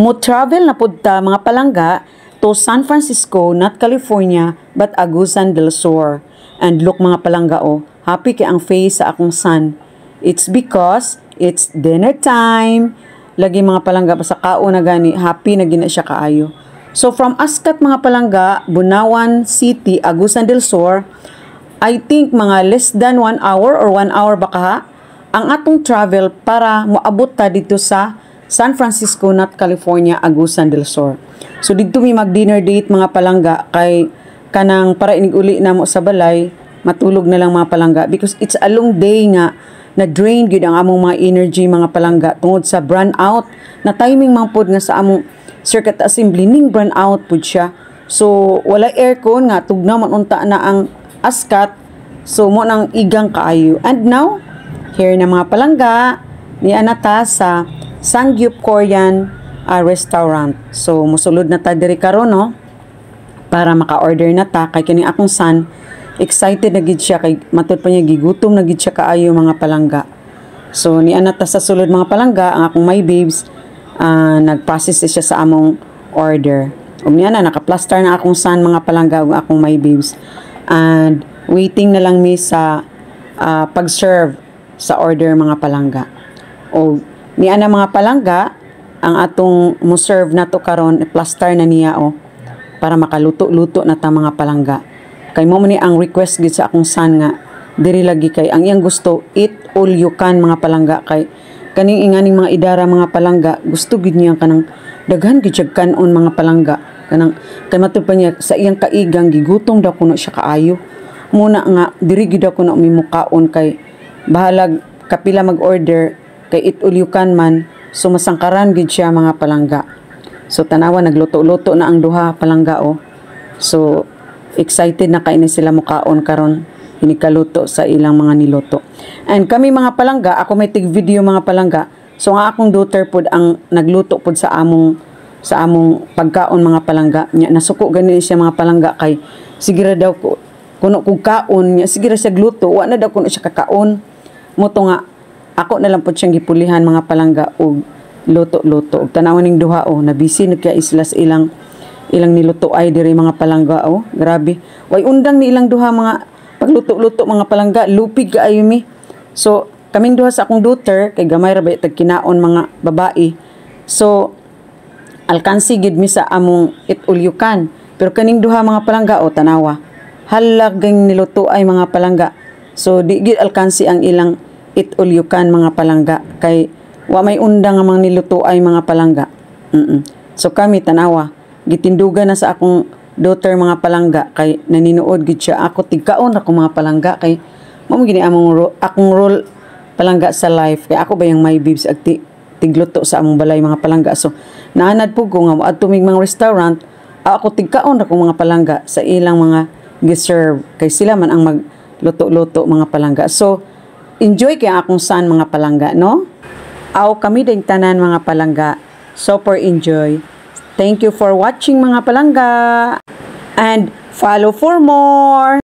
Mo travel na pud ta mga palangga to San Francisco, not California, but Agusan del Sur. And look mga palangga happy kay ang face sa akong son. It's because it's dinner time. Lagi mga palangga pa sa kao na gani, happy na gina siya kaayo. So from Ascat mga palangga, Bunawan City, Agusan del Sur, I think mga less than 1 hour or 1 hour baka ha, ang atong travel para moabot ta dito sa San Francisco, not California, Agusan del Sur. So dito mi mag-dinner date mga palangga kay kanang para inig-uli na mo sa balay, matulog na lang mga palangga because it's a long day nga na-drain gyud ang among mga energy mga palangga tungod sa burn out na timing man pod nga sa among circuit assembly ning burn out pod siya. So wala aircon nga tugnaw man unta na ang Ascat. So mo nang igang kaayo. And now, here na mga palangga ni anata sa Sangyup Korean restaurant. So musulod na ta diri karon no para maka-order na ta kay kini akong son excited na gid siya kay matud pa niya gigutom na gid siya kaayo mga palangga. So ni anata sa sulod mga palangga ang akong my babes nag-process siya sa among order. Ug niya na naka-plaster na akong son mga palangga ug akong my babes. And waiting na lang mi sa pag-serve sa order mga palangga. O niya na mga palangga ang atong mo serve na to karon plaster na niya para makaluto-luto na ta mga palangga. Kay mo ni ang request gid sa akong son nga diri lagi kay ang iyang gusto eat all you can mga palangga kay kaning inganing mga idara mga palangga gusto gid niya kanang daghan gid siya kanon mga palangga kanang kay matud pa niya sa iyang kaigang gigutom daw kuno siya kaayo muna nga diri gid ako na umimukaon kay bahalag kapila mag-order kay eat all you can man so masangkaran gid siya mga palangga. So tanawa nagluto-luto na ang duha palangga so excited na kay ni sila mukaon karon hinikaluto sa ilang mga niluto. And kami mga palangga, ako may tig video mga palangga. So nga akong daughter pod ang nagluto pod sa among pagkaon mga palangga. Nya nasuko gani siya mga palangga kay sige ra daw ko kuno kog kaon nya sige ra siya gluto wa na daw kuno siya kakaon. Moto nga ako na lang pod siyang gipulihan mga palangga og luto-luto. Og tanawon ning duha na busy na kaya isla sa ilang niluto ay diri mga palangga grabe. Way undang ni ilang duha mga pagluto-luto mga palangga, lupig kaayo mi. So kaming duha sa akong daughter kay gamay ra ba tag kinaon mga babae. So alkansi gid mi sa among eat all you can. Pero kaning duha mga palangga tanawa. Halagang niluto ay mga palangga. So di gid alkansi ang ilang eat all you can mga palangga kay wa may undang nga mga niluto ay mga palangga. So kami tanawa gitindugan na sa akong daughter mga palangga kay naninood gid siya ako tigkaon ako mga palangga kay mao gini akong role palangga sa life kay ako ba yung my babes ag tigluto sa among balay mga palangga. So naanad po ko nga adto mig mga restaurant ako tigkaon ako mga palangga sa ilang mga gi-serve kay sila man ang magluto-luto mga palangga. So enjoy kay akong son mga palangga no. Aw kami ding tanan mga palangga. Super enjoy. Thank you for watching mga palangga and follow for more.